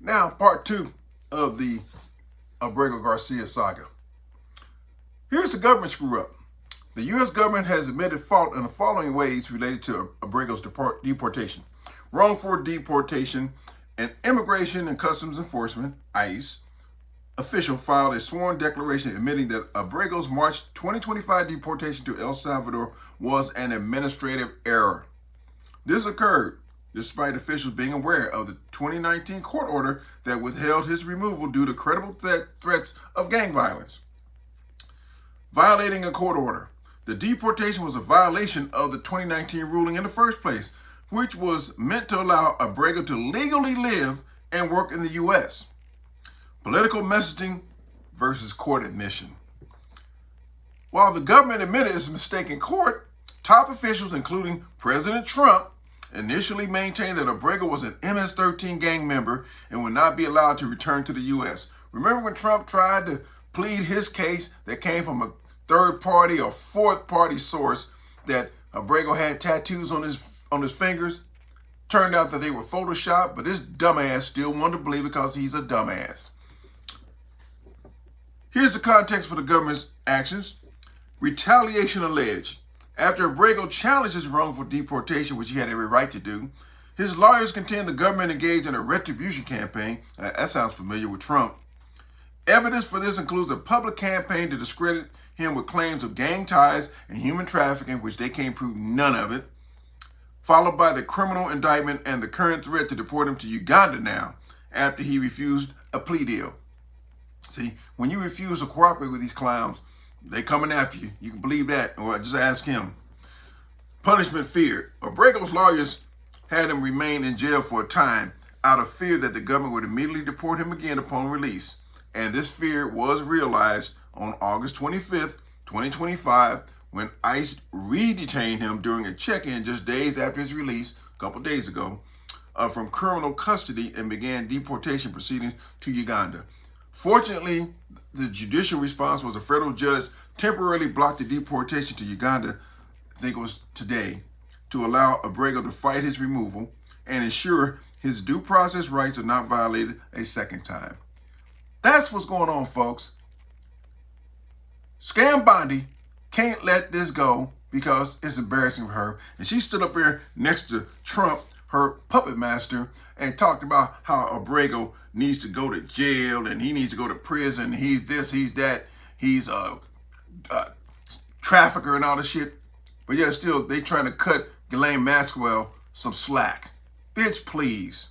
Now, part two of the Abrego Garcia saga. Here's the government screw up. The U.S. government has admitted fault in the following ways related to Abrego's deportation. Wrongful deportation. An Immigration and Customs Enforcement, ICE, official filed a sworn declaration admitting that Abrego's March 2025 deportation to El Salvador was an administrative error. This occurred despite officials being aware of the 2019 court order that withheld his removal due to credible threats of gang violence. Violating a court order. The deportation was a violation of the 2019 ruling in the first place, which was meant to allow Abrego to legally live and work in the U.S. Political messaging versus court admission. While the government admitted its mistake in court, top officials, including President Trump, initially maintained that Abrego was an MS-13 gang member and would not be allowed to return to the U.S. Remember when Trump tried to plead his case that came from a third party or fourth party source that Abrego had tattoos on his fingers? Turned out that they were photoshopped, but this dumbass still wanted to believe because he's a dumbass. Here's the context for the government's actions. Retaliation alleged. After Abrego challenged his wrongful deportation, which he had every right to do, his lawyers contend the government engaged in a retribution campaign. That sounds familiar with Trump. Evidence for this includes a public campaign to discredit him with claims of gang ties and human trafficking, which they can't prove none of it, followed by the criminal indictment and the current threat to deport him to Uganda now, after he refused a plea deal. See, when you refuse to cooperate with these clowns, they coming after you. You can believe that, or just ask him. Punishment feared. Abrego's lawyers had him remain in jail for a time out of fear that the government would immediately deport him again upon release. And this fear was realized on August 25th, 2025, when ICE re-detained him during a check-in just days after his release, a couple days ago, from criminal custody and began deportation proceedings to Uganda. Fortunately, the judicial response was a federal judge temporarily blocked the deportation to Uganda, I think it was today, to allow Abrego to fight his removal and ensure his due process rights are not violated a second time. That's what's going on, folks. Scam Bondi can't let this go because it's embarrassing for her. And she stood up here next to Trump, her puppet master, and talked about how Abrego needs to go to jail and he needs to go to prison. He's this, he's that, he's a trafficker and all this shit. But yeah, still, they trying to cut Ghislaine Maxwell some slack. Bitch, please.